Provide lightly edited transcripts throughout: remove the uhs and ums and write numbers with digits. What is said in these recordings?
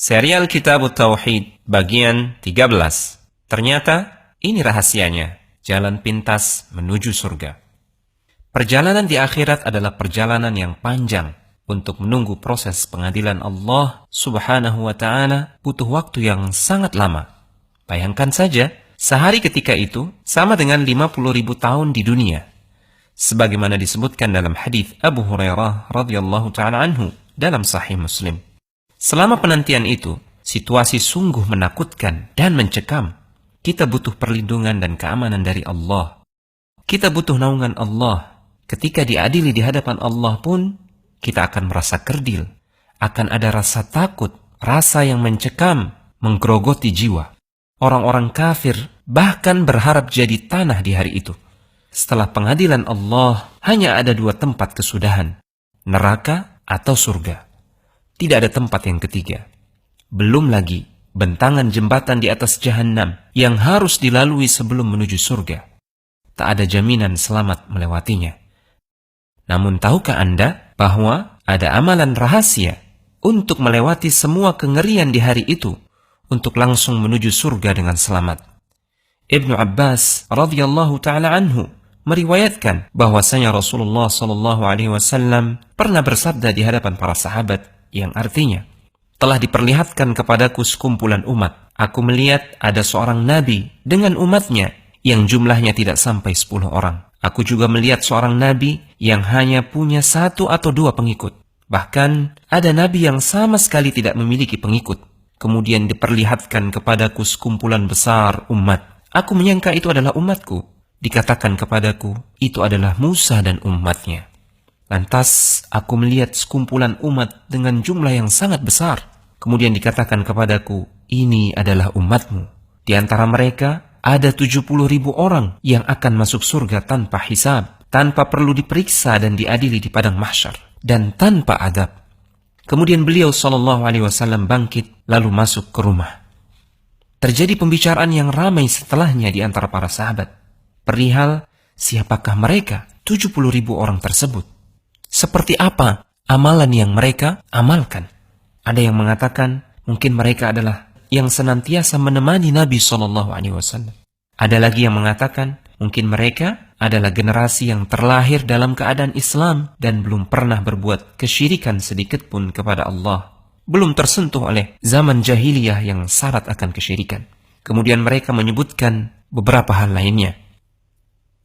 Serial Kitab Tauhid bagian 13. Ternyata ini rahasianya, jalan pintas menuju surga. Perjalanan di akhirat adalah perjalanan yang panjang. Untuk menunggu proses pengadilan Allah Subhanahu wa ta'ala butuh waktu yang sangat lama. Bayangkan saja, sehari ketika itu sama dengan 50.000 tahun di dunia. Sebagaimana disebutkan dalam hadis Abu Hurairah radhiyallahu ta'ala anhu dalam Sahih Muslim. Selama penantian itu, situasi sungguh menakutkan dan mencekam. Kita butuh perlindungan dan keamanan dari Allah. Kita butuh naungan Allah. Ketika diadili di hadapan Allah pun, kita akan merasa kerdil. Akan ada rasa takut, rasa yang mencekam, menggerogoti jiwa. Orang-orang kafir bahkan berharap jadi tanah di hari itu. Setelah pengadilan Allah, hanya ada 2 tempat kesudahan, neraka atau surga. Tidak ada tempat yang ketiga. Belum lagi bentangan jembatan di atas Jahannam yang harus dilalui sebelum menuju surga. Tak ada jaminan selamat melewatinya. Namun tahukah Anda bahwa ada amalan rahasia untuk melewati semua kengerian di hari itu untuk langsung menuju surga dengan selamat? Ibnu Abbas radhiyallahu ta'ala anhu meriwayatkan bahwasanya Rasulullah SAW pernah bersabda di hadapan para sahabat, yang artinya, telah diperlihatkan kepadaku sekumpulan umat. Aku melihat ada seorang nabi dengan umatnya yang jumlahnya tidak sampai 10 orang. Aku juga melihat seorang nabi yang hanya punya 1 atau 2 pengikut. Bahkan ada nabi yang sama sekali tidak memiliki pengikut. Kemudian diperlihatkan kepadaku sekumpulan besar umat. Aku menyangka itu adalah umatku. Dikatakan kepadaku, itu adalah Musa dan umatnya. Lantas aku melihat sekumpulan umat dengan jumlah yang sangat besar. Kemudian dikatakan kepadaku, ini adalah umatmu. Di antara mereka ada 70.000 orang yang akan masuk surga tanpa hisab, tanpa perlu diperiksa dan diadili di padang mahsyar, dan tanpa adab. Kemudian beliau SAW bangkit lalu masuk ke rumah. Terjadi pembicaraan yang ramai setelahnya di antara para sahabat. Perihal siapakah mereka 70.000 orang tersebut? Seperti apa amalan yang mereka amalkan? Ada yang mengatakan mungkin mereka adalah yang senantiasa menemani Nabi SAW. Ada lagi yang mengatakan mungkin mereka adalah generasi yang terlahir dalam keadaan Islam dan belum pernah berbuat kesyirikan sedikit pun kepada Allah. Belum tersentuh oleh zaman jahiliyah yang syarat akan kesyirikan. Kemudian mereka menyebutkan beberapa hal lainnya.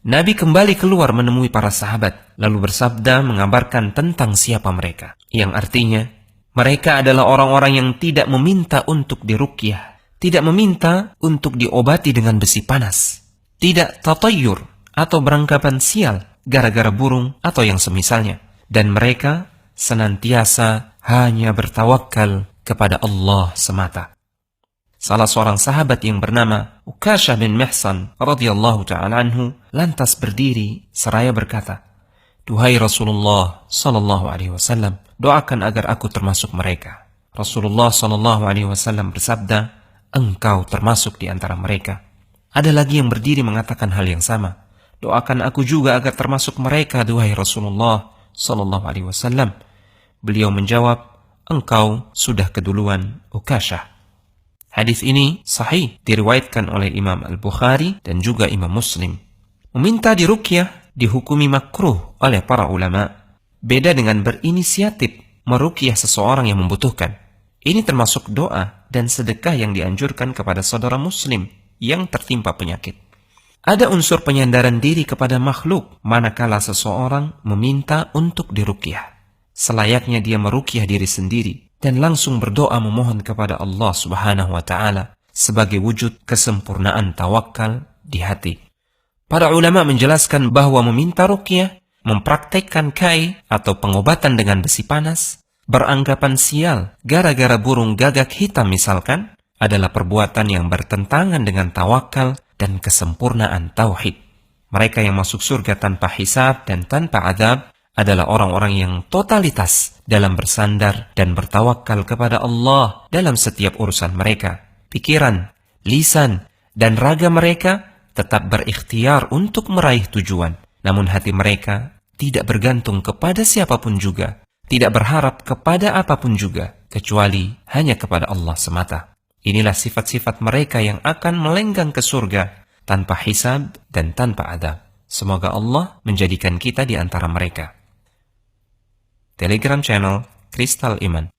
Nabi kembali keluar menemui para sahabat, lalu bersabda mengabarkan tentang siapa mereka. Yang artinya, mereka adalah orang-orang yang tidak meminta untuk diruqyah, tidak meminta untuk diobati dengan besi panas, tidak tatayyur atau beranggapan sial gara-gara burung atau yang semisalnya. Dan mereka senantiasa hanya bertawakal kepada Allah semata. Salah seorang sahabat yang bernama Ukashah bin Mihsan radhiyallahu ta'ala anhu lantas berdiri seraya berkata, "Duhai Rasulullah sallallahu alaihi wasallam, doakan agar aku termasuk mereka." Rasulullah sallallahu alaihi wasallam bersabda, "Engkau termasuk di antara mereka." Ada lagi yang berdiri mengatakan hal yang sama, "Doakan aku juga agar termasuk mereka, duhai Rasulullah sallallahu alaihi wasallam." Beliau menjawab, "Engkau sudah keduluan, Ukashah." Hadis ini sahih diriwayatkan oleh Imam Al-Bukhari dan juga Imam Muslim. Meminta diruqyah dihukumi makruh oleh para ulama. Beda dengan berinisiatif meruqyah seseorang yang membutuhkan. Ini termasuk doa dan sedekah yang dianjurkan kepada saudara muslim yang tertimpa penyakit. Ada unsur penyandaran diri kepada makhluk manakala seseorang meminta untuk diruqyah. Selayaknya dia meruqyah diri sendiri dan langsung berdoa memohon kepada Allah Subhanahu wa ta'ala sebagai wujud kesempurnaan tawakal di hati. Para ulama menjelaskan bahwa meminta ruqyah, mempraktekkan kai atau pengobatan dengan besi panas, beranggapan sial gara-gara burung gagak hitam misalkan, adalah perbuatan yang bertentangan dengan tawakal dan kesempurnaan tauhid. Mereka yang masuk surga tanpa hisab dan tanpa adab adalah orang-orang yang totalitas dalam bersandar dan bertawakal kepada Allah dalam setiap urusan mereka. Pikiran, lisan, dan raga mereka tetap berikhtiar untuk meraih tujuan. Namun hati mereka tidak bergantung kepada siapapun juga, tidak berharap kepada apapun juga, kecuali hanya kepada Allah semata. Inilah sifat-sifat mereka yang akan melenggang ke surga tanpa hisab dan tanpa adab. Semoga Allah menjadikan kita di antara mereka. Telegram channel Kristal Iman.